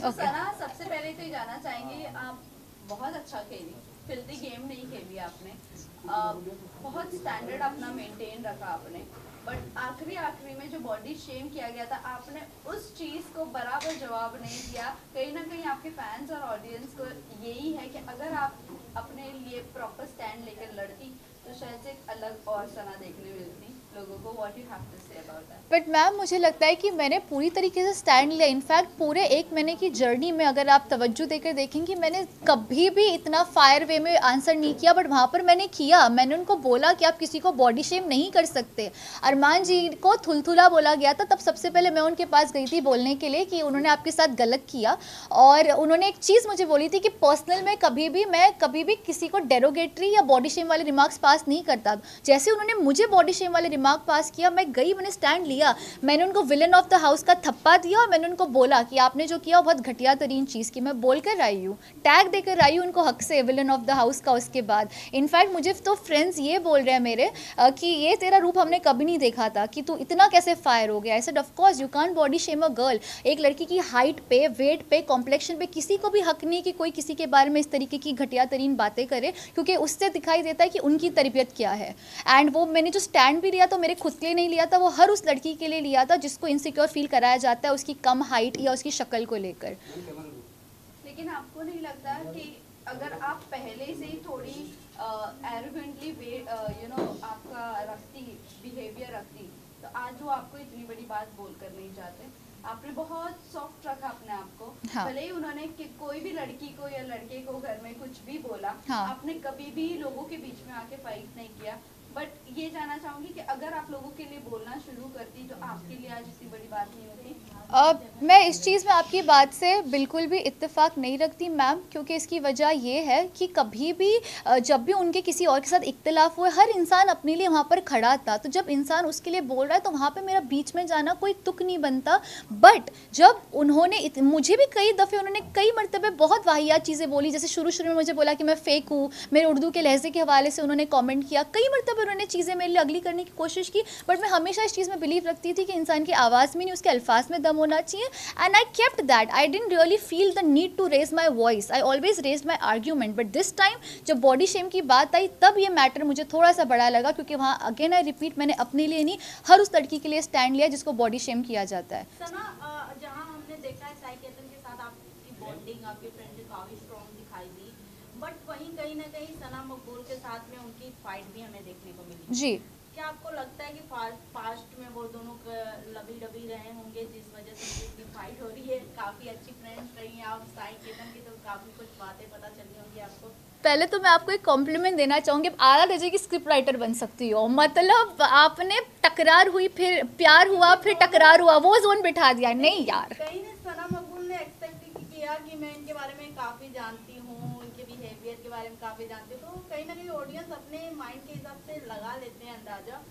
Okay सना, सबसे पहले तो ये जानना चाहेंगे, आप बहुत अच्छा खेली, फिल्दी गेम नहीं खेली आपने, बहुत स्टैंडर्ड अपना मेंटेन रखा आपने, बट आखिरी में जो बॉडी शेम किया गया था, आपने उस चीज़ को बराबर जवाब नहीं दिया। कहीं ना कहीं आपके फैंस और ऑडियंस को यही है कि अगर आप अपने लिए प्रॉपर स्टैंड लेकर लड़ती तो शायद से एक अलग और सना देखने मिलती लोगों को। What you have to say about that? But ma'am मुझे लगता है कि मैंने पूरी तरीके से स्टैंड लिया। इनफैक्ट पूरे 1 महीने की जर्नी में अगर आप तवज्जो देकर देखेंगे, मैंने कभी भी इतना फायर वे में आंसर नहीं किया, बट वहाँ पर मैंने किया। मैंने उनको बोला कि आप किसी को बॉडी शेम नहीं कर सकते। अरमान जी को थुलथुला बोला गया था, तब सबसे पहले मैं उनके पास गई थी बोलने के लिए कि उन्होंने आपके साथ गलत किया, और उन्होंने एक चीज़ मुझे बोली थी कि पर्सनल में मैं कभी भी किसी को डेरोगेटरी या बॉडी शेम वाले रिमार्क्स पास नहीं करता। जैसे उन्होंने मुझे बॉडी शेम वाले रिमार्क पास किया, मैं गई, मैंने स्टैंड लिया, मैंने उनको विलन ऑफ द हाउस का थप्पा दिया, और मैंने उनको बोला कि आपने जो किया वो बहुत घटिया तरीन चीज़ की। मैं बोल कर आई हूँ, टैग देकर आई हूँ उनको हक से, विलन ऑफ द हाउस का। उसके बाद इनफैक्ट मुझे तो फ्रेंड्स ये बोल रहे हैं मेरे कि ये तेरा रूप हमने कभी नहीं देखा था, कि तू इतना कैसे फायर हो गया। ऐसे of course you can't body shame a girl. एक लड़की की हाइट पे, वेट पे, कॉम्प्लेक्शन पे किसी को भी हक नहीं कि कोई किसी के बारे में इस तरीके की घटिया तरीन बातें करे, क्योंकि उससे दिखाई देता है कि उनकी तरबियत क्या है। एंड वो मैंने जो स्टैंड भी लिया तो मेरे खुद के लिए नहीं लिया था, वो हर उस लड़की के लिए लिया था जिसको इनसिक्योर फील कराया जाता है उसकी कम हाइट या उसकी शक्ल को लेकर। लेकिन आपको नहीं लगता कि अगर आप पहले से ही थोड़ी एरोगेंटली आपका बिहेवियर रखती, तो आज वो आपको इतनी बड़ी बात बोल कर नहीं जाते। आपने बहुत सॉफ्ट रखा अपने आप को। हाँ। भले ही उन्होंने कोई भी लड़की को या लड़के को घर में कुछ भी बोला, हाँ। आपने कभी भी लोगों के बीच में आके फाइट नहीं किया। बट ये जानना चाहूंगी कि अगर आप लोगों के लिए बोलना शुरू करती तो आपके लिए आज इतनी बड़ी बात नहीं होती। मैं इस चीज़ में आपकी बात से बिल्कुल भी इत्तेफाक नहीं रखती मैम, क्योंकि इसकी वजह ये है कि कभी भी जब भी उनके किसी और के साथ इख्तिलाफ हुए, हर इंसान अपने लिए वहाँ पर खड़ा था। तो जब इंसान उसके लिए बोल रहा है तो वहाँ पे मेरा बीच में जाना कोई तुक नहीं बनता। बट जब उन्होंने मुझे भी कई दफ़े उन्होंने कई मरतबे बहुत वाहियात चीज़ें बोली, जैसे शुरू में मुझे बोला कि मैं फेक हूँ, मेरे उर्दू के लहजे के हवाले से उन्होंने कॉमेंट किया, कई मरतबे उन्होंने चीज़ें मेरे लिए अगली करने की कोशिश की। बट मैं हमेशा इस चीज़ में बिलीव रखती थी कि इंसान की आवाज़ में नहीं उसके अल्फाज में दम होना चाहिए। And I kept that. I didn't really feel the need to raise my voice, I always raise my argument. But this time जब बॉडी शेम की बात आई तब ये मैटर मुझे थोड़ा सा बड़ा लगा, क्योंकि वहाँ अगेन आई रिपीट, मैंने अपने लिए नहीं हर उस लड़की के लिए स्टैंड लिया जिसको बॉडी शेम किया जाता है। सना, जहाँ हमने देखा है साइकेतन के साथ आपकी बॉन्डिंग, आपकी फ्रेंडशिप काफी स्ट्रॉन्ग दिखाई दी, बट वहीं कहीं ना कहीं सना मकबूल के साथ में उनकी फाइट भी हमें देखने को मिली जी। क्या आपको लगता है कि पास्ट में वो दोनों लबी डबी रहे होंगे जिस वजह से उनकी फाइट हो रही है? काफी अच्छी फ्रेंड्स रही हैं आप साइकेतन की, तो काफी कुछ बातें पता चली होंगी आपको। पहले तो मैं आपको एक कॉम्प्लीमेंट देना चाहूँगी, आला दर्जे की स्क्रिप्ट राइटर बन सकती हो। मतलब आपने टकरार हुई, फिर प्यार हुआ, फिर टकरार हुआ, वो जोन बिठा दिया। नहीं यार, कहीं ने सना मकबूल ने एक्सपेक्ट किया कि मैं इनके बारे में काफी जानती हूँ, इनके बिहेवियर के बारे में काफी जानती हूँ, तो कहीं ना कहीं ऑडियंस अपने माइंड के हिसाब से लगा लेते हैं अंदाजा।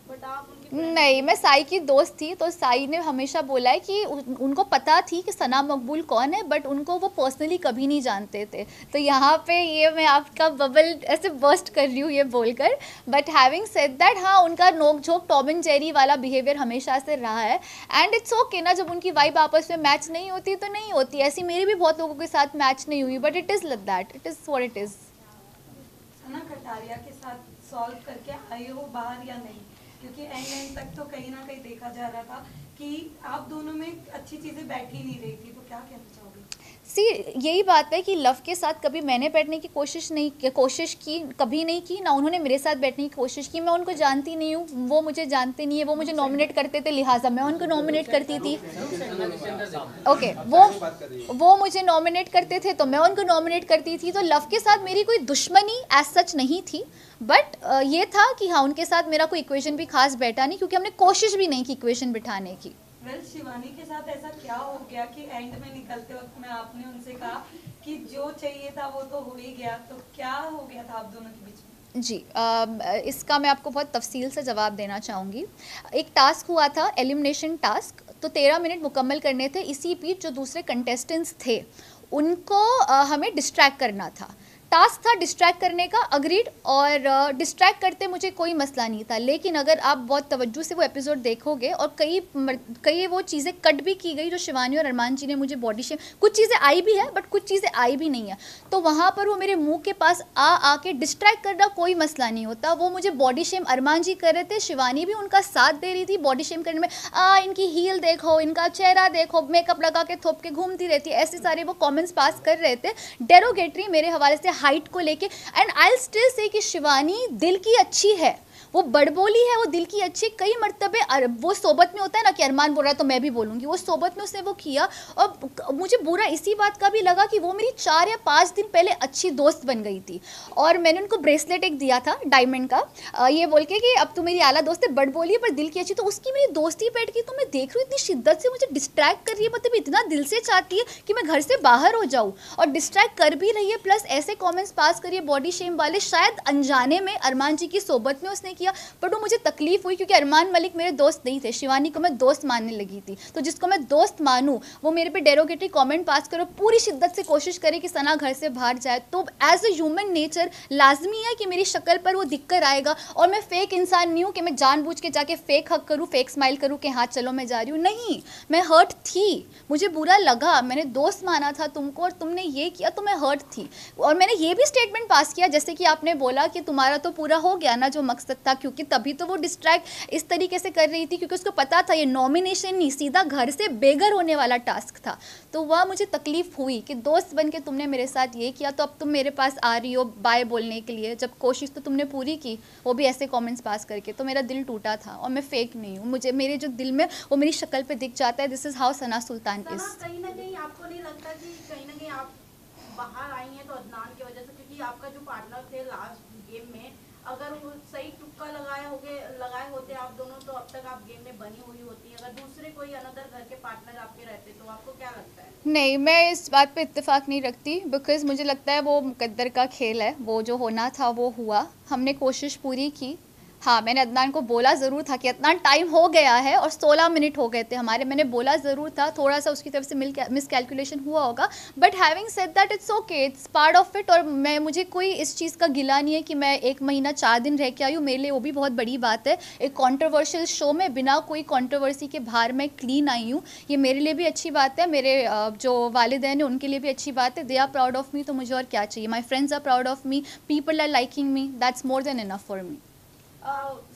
बट आप उनकी नहीं, मैं साई की दोस्त थी, तो साई ने हमेशा बोला है कि उनको पता थी कि सना मकबूल कौन है, बट उनको वो पर्सनली कभी नहीं जानते थे। तो यहाँ पे ये मैं आपका बबल ऐसे बर्स्ट कर रही हूँ ये बोलकर। बट हैविंग सेड दैट, हाँ उनका नोक झोंक टॉम एंड जेरी वाला बिहेवियर हमेशा से रहा है, एंड इट्स ओके ना, जब उनकी वाइब आपस में मैच नहीं होती तो नहीं होती। ऐसी मेरी भी बहुत लोगों के साथ मैच नहीं हुई, but it is like that, it is what it is. Sana Kataria के साथ सॉल्व करके आई हो बाहर या नहीं? क्योंकि एंड तक तो कहीं ना कहीं देखा जा रहा था कि आप दोनों में अच्छी चीजें बैठ ही नहीं रही थी, तो क्या कहना चाहोगे? सी, यही बात है कि लव के साथ कभी मैंने बैठने की कोशिश की, कभी नहीं की, ना उन्होंने मेरे साथ बैठने की कोशिश की। मैं उनको जानती नहीं हूँ, वो मुझे जानते नहीं है। वो मुझे नॉमिनेट करते थे, लिहाजा मैं उनको नॉमिनेट करती थी। ओके, वो मुझे नॉमिनेट करते थे तो मैं उनको नॉमिनेट करती थी। तो लव के साथ मेरी कोई दुश्मनी एज सच नहीं थी, बट ये था कि हाँ उनके साथ मेरा कोई इक्वेशन भी खास बैठा नहीं, क्योंकि हमने कोशिश भी नहीं की इक्वेशन बिठाने की। वेल, शिवानी के साथ ऐसा क्या हो गया कि एंड में निकलते वक्त में आपने उनसे कहा कि जो चाहिए था वो तो हो ही गया, तो क्या हो गया था आप दोनों के बीच में? जी, इसका मैं आपको बहुत तफसील से जवाब देना चाहूँगी। एक टास्क हुआ था, एलिमिनेशन टास्क, तो 13 मिनट मुकम्मल करने थे। इसी बीच जो दूसरे कंटेस्टेंट्स थे उनको हमें डिस्ट्रैक्ट करना था। टास्क था डिस्ट्रैक्ट करने का, अग्रीड, और डिस्ट्रैक्ट मुझे कोई मसला नहीं था, लेकिन अगर आप बहुत तवज्जो से वो एपिसोड देखोगे और कई वो चीज़ें कट भी की गई जो शिवानी और अरमान जी ने मुझे बॉडी शेम, कुछ चीज़ें आई भी है बट कुछ चीज़ें आई भी नहीं है, तो वहाँ पर वो मेरे मुंह के पास आके डिस्ट्रैक्ट करना कोई मसला नहीं होता। वो मुझे बॉडी शेम अरमान जी कर रहे थे, शिवानी भी उनका साथ दे रही थी बॉडी शेम करने में, इनकी हील देखो, इनका चेहरा देखो, मेकअप लगा के थोप के घूमती रहती है, ऐसे सारे वो कमेंट्स पास कर रहे थे डेरोगेटरी मेरे हवाले से हाइट को लेके। And I will still say कि शिवानी दिल की अच्छी है, वो बड़बोली है, वो दिल की अच्छी। कई मर्तबे वो सोबत में होता है ना कि अरमान बोल रहा है तो मैं भी बोलूँगी, वो सोबत में उसने वो किया। और मुझे बुरा इसी बात का भी लगा कि वो मेरी 4 या 5 दिन पहले अच्छी दोस्त बन गई थी, और मैंने उनको ब्रेसलेट एक दिया था डायमंड का, ये बोल के कि अब तू मेरी आला दोस्त है, बड़बोली है पर दिल की अच्छी, तो उसकी मेरी दोस्ती बैठ गई। तो मैं देख रही हूँ इतनी शिद्दत से मुझे डिस्ट्रैक्ट कर रही है, मतलब इतना दिल से चाहती है कि मैं घर से बाहर हो जाऊँ, और डिस्ट्रैक्ट कर भी रही है, प्लस ऐसे कॉमेंट्स पास करिए बॉडी शेम वाले, शायद अनजाने में अरमान जी की सोबत में उसने किया। बट वो मुझे तकलीफ हुई क्योंकि अरमान मलिक मेरे दोस्त नहीं थे, शिवानी को मैं दोस्त मानने लगी थी, तो जिसको मैं दोस्त मानूं वो मेरे पे डेरोगेटरी कमेंट पास करो, पूरी शिद्दत से कोशिश करे कि सना घर से बाहर जाए। तो एज अ ह्यूमन नेचर लाजमी है कि मेरी शक्ल पर वो दिक्कत आएगा, और मैं फेक इंसान नहीं हूँ कि मैं जानबूझ के जाके फेक हक करूँ, फेक स्माइल करूँ कि हाँ चलो मैं जा रही हूँ, नहीं, मैं हर्ट थी, मुझे बुरा लगा, मैंने दोस्त माना था तुमको और तुमने ये किया तो मैं हर्ट थी। और मैंने ये भी स्टेटमेंट पास किया जैसे कि आपने बोला कि तुम्हारा तो पूरा हो गया ना जो मकसद था, क्योंकि तभी तो वो डिस्ट्रैक्ट इस तरीके से कर रही थी क्योंकि उसको पता था ये नॉमिनेशन नहीं, सीधा घर से बेघर होने वाला टास्क था। तो वह मुझे तकलीफ हुई कि दोस्त बन के तुमने मेरे साथ ये किया, तो अब तुम मेरे पास आ रही हो बाय बोलने के लिए, जब कोशिश तो तुमने पूरी की, वो भी ऐसे कमेंट्स पास करके, तो मेरा दिल टूटा था। और मैं फेक नहीं हूँ, मुझे मेरे जो दिल में वो मेरी शक्ल पे दिख जाता है, this is how Sana Sultan is. कहीं ना कहीं आपको नहीं लगता कि कहीं ना कहीं आप बाहर आई हैं तो अदनान की वजह से, क्योंकि आपका जो पार्टनर थे लास्ट गेम में, अगर वो सही तुक्का लगाए होते आप दोनों, तो अब तक आप गेम में बनी हुई होती। अगर दूसरे कोई अनदर घर के पार्टनर आपके रहते तो आपको क्या लगता है? नहीं, मैं इस बात पे इत्तेफाक नहीं रखती, बिकॉज मुझे लगता है वो मुकद्दर का खेल है, वो जो होना था वो हुआ, हमने कोशिश पूरी की। हाँ, मैंने अदनान को बोला ज़रूर था कि अदनान टाइम हो गया है, और 16 मिनट हो गए थे हमारे, मैंने बोला ज़रूर था, थोड़ा सा उसकी तरफ से मिसकैलकुलेशन हुआ होगा, but having said that it's okay, it's part of it. और मुझे कोई इस चीज़ का गिला नहीं है कि मैं 1 महीना 4 दिन रह के आई हूँ, मेरे लिए वो भी बहुत बड़ी बात है। एक कॉन्ट्रोवर्शियल शो में बिना कोई कॉन्ट्रोवर्सी के बाहर मैं क्लीन आई हूँ, ये मेरे लिए भी अच्छी बात है, मेरे जो वालिदैन हैं उनके लिए भी अच्छी बात है। They are proud of me, तो मुझे और क्या चाहिए। My friends are proud of me, people are liking me, that's more than enough for me.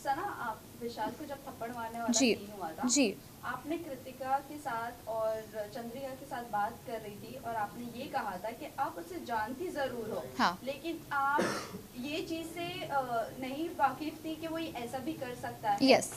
Sana, आप विशाल को जब थप्पड़ मारने वाला जी सीन हुआ था, जी, आपने कृतिका के साथ और चंद्रिका के साथ बात कर रही थी और आपने ये कहा था कि आप उससे जानती ज़रूर हो, हाँ, लेकिन आप ये चीज़ से नहीं वाकिफ थी कि वो ये ऐसा भी कर सकता है। यस।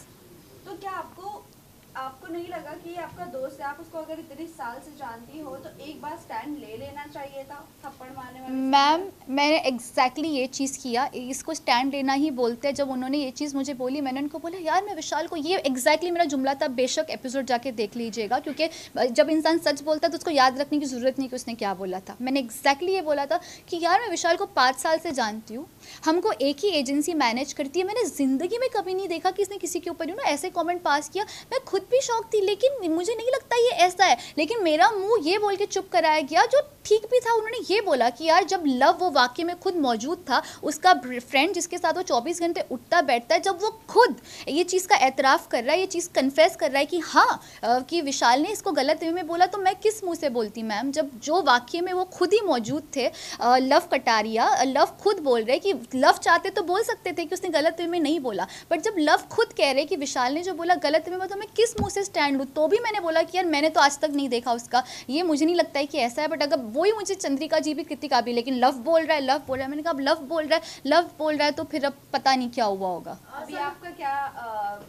तो क्या आपको नहीं लगा कि आपका दोस्त है, आप उसको अगर इतने साल से जानती हो तो एक बार स्टैंड ले लेना चाहिए था थप्पड़ मारने वाले? मैम, मैंने एग्जैक्टली ये चीज़ किया, इसको स्टैंड लेना ही बोलते हैं। जब उन्होंने ये चीज़ मुझे बोली, मैंने उनको बोला यार मैं विशाल को, ये एग्जैक्टली मेरा जुमला था, बेशक एपिसोड जाके देख लीजिएगा, क्योंकि जब इंसान सच बोलता है तो उसको याद रखने की ज़रूरत नहीं कि उसने क्या बोला था। मैंने एग्जैक्टली ये बोला था कि यार मैं विशाल को 5 साल से जानती हूँ, हमको एक ही एजेंसी मैनेज करती है, मैंने ज़िंदगी में कभी नहीं देखा कि इसने किसी के ऊपर ऐसे कॉमेंट पास किया। मैं खुद भी शौक थी, लेकिन मुझे नहीं लगता ये ऐसा है, लेकिन मेरा मुंह ये बोल के चुप कराया गया, जो ठीक भी था। उन्होंने ये बोला कि यार जब लव वो वाकई में खुद मौजूद था, उसका फ्रेंड जिसके साथ वो 24 घंटे उठता बैठता है, जब वो खुद ये चीज़ का एतराफ़ कर रहा है, ये चीज़ कन्फेस कर रहा है कि हाँ कि विशाल ने इसको गलत वे में बोला, तो मैं किस मुंह से बोलती मैम, जब जो वाकई में वो खुद ही मौजूद थे। लव कटारिया, लव खुद बोल रहे कि लव चाहते तो बोल सकते थे कि उसने गलत वे में नहीं बोला, बट जब लव खुद कह रहे कि विशाल ने जो बोला गलत वे में, तो मैं किस मुँह से स्टैंड लूँ। तो भी मैंने बोला कि यार मैंने तो आज तक नहीं देखा उसका, ये मुझे नहीं लगता है कि ऐसा है, बट अगर वही मुझे चंद्रिका जी भी, कृतिका भी, लेकिन लव बोल रहा है, मैंने कहा लव बोल रहा है तो फिर अब पता नहीं क्या हुआ होगा। अभी आपका क्या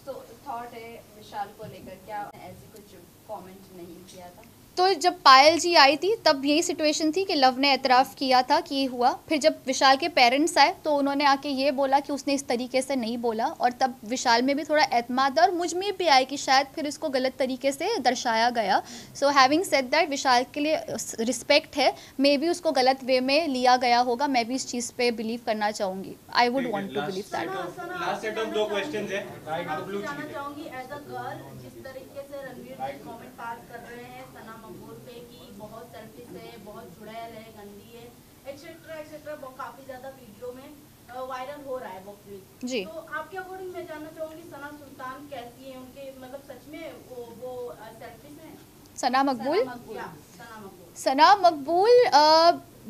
थॉट है विशाल को लेकर? क्या ऐसे कुछ कमेंट नहीं किया था? तो जब पायल जी आई थी तब यही सिचुएशन थी कि लव ने एतराफ़ किया था कि ये हुआ। फिर जब विशाल के पेरेंट्स आए तो उन्होंने आके ये बोला कि उसने इस तरीके से नहीं बोला, और तब विशाल में भी थोड़ा एतमाद और मुझ में भी आए कि शायद फिर इसको गलत तरीके से दर्शाया गया। सो हैविंग सेड दैट, विशाल के लिए रिस्पेक्ट है, मे भी उसको गलत वे में लिया गया होगा, मैं भी इस चीज़ पे बिलीव करना चाहूँगी। I would want to believe that. Last set of 2 questions है। जानना चाहूंगी एज अ गर्ल, जिस तरीके से रणवीर कमेंट पास कर रहे हैं सना मकबूल पे कि बहुत सेल्फिश है, बहुत चुड़ैल है, गंदी है, एक्सेट्रा एक्सेट्रा काफी ज्यादा वीडियो में वायरल हो रहा है वो क्लिप जी। तो आपके अकॉर्डिंग मैं जानना चाहूंगी सना सुल्तान कैसी है, उनके मतलब सच में वो सेल्फिश है? सना मकबूल या सना मकबूल? सना मकबूल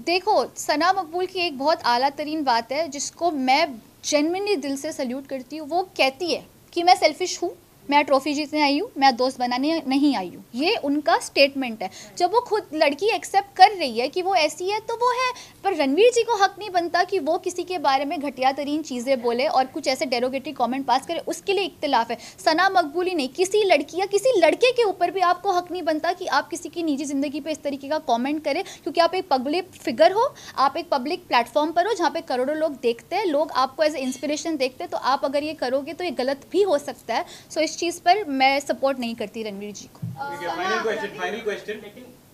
देखो, सना मकबूल की एक बहुत आला तरीन बात है जिसको मैं जेन्युइनली दिल से सल्यूट करती हूँ। वो कहती है कि मैं सेल्फिश हूँ, मैं ट्रॉफी जीतने आई हूँ, मैं दोस्त बनाने नहीं आई हूँ। ये उनका स्टेटमेंट है। जब वो खुद लड़की एक्सेप्ट कर रही है कि वो ऐसी है तो वो है, पर रणवीर जी को हक नहीं बनता कि वो किसी के बारे में घटिया तरीन चीज़ें बोले और कुछ ऐसे डेरोगेटरी कमेंट पास करे। उसके लिए इख्तिलाफ है। सना मकबूल ही नहीं, किसी लड़की या किसी लड़के के ऊपर भी आपको हक नहीं बनता कि आप किसी की निजी ज़िंदगी पर इस तरीके का कॉमेंट करें, क्योंकि आप एक पब्लिक फिगर हो, आप एक पब्लिक प्लेटफॉर्म पर हो जहाँ पे करोड़ों लोग देखते हैं, लोग आपको एज ए इंस्पिरेशन देखते हैं। तो आप अगर ये करोगे तो ये गलत भी हो सकता है। सो इस चीज़ पर मैं सपोर्ट नहीं करती रणवीर जी को। Final question.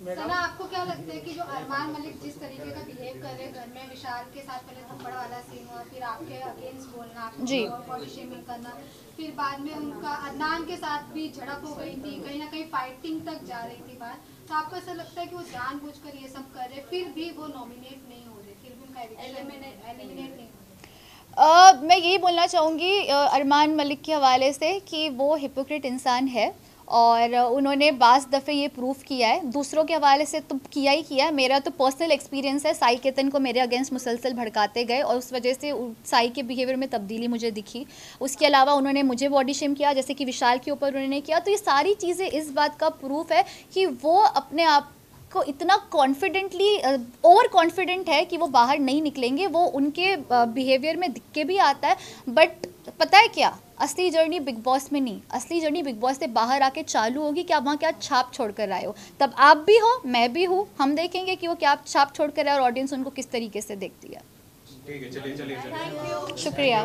सना, आपको क्या लगता है कि जो अरमान मलिक जिस तरीके का बिहेव कर रहे घर में, विशाल के साथ पहले थप्पड़ वाला सीन हुआ, फिर आपके अगेंस्ट बोलना जी, बॉडी शेमिंग करना, फिर बाद में उनका अदनान के साथ भी झड़प हो गई थी, कहीं ना कहीं फाइटिंग तक जा रही थी बात, तो आपको ऐसा लगता है कि वो जानबूझकर ये सब कर रहे, फिर भी वो नॉमिनेट नहीं हो रहे, फिर भी उनका एलिमिनेट नहीं हो रहे? मैं यही बोलना चाहूँगी अरमान मलिक के हवाले से कि वो हिपोक्रेट इंसान है और उन्होंने बाज़ दफ़े ये प्रूफ किया है। दूसरों के हवाले से तो किया ही किया है। मेरा तो पर्सनल एक्सपीरियंस है, साई केतन को मेरे अगेंस्ट मुसलसल भड़काते गए और उस वजह से साई के बिहेवियर में तब्दीली मुझे दिखी। उसके अलावा उन्होंने मुझे बॉडी शेम किया, जैसे कि विशाल के ऊपर उन्होंने किया। तो ये सारी चीज़ें इस बात का प्रूफ है कि वो अपने आप को इतना कॉन्फिडेंटली ओवर कॉन्फिडेंट है कि वो बाहर नहीं निकलेंगे। वो उनके बिहेवियर में दिख के भी आता है। बट पता है क्या, असली जर्नी बिग बॉस में नहीं, असली जर्नी बिग बॉस से बाहर आके चालू होगी कि आप वहाँ क्या छाप छोड़ कर आए हो। तब आप भी हो, मैं भी हूँ, हम देखेंगे कि वो क्या छाप छोड़ कर आए और ऑडियंस उनको किस तरीके से देखती है। ठीक है, चलिए। शुक्रिया।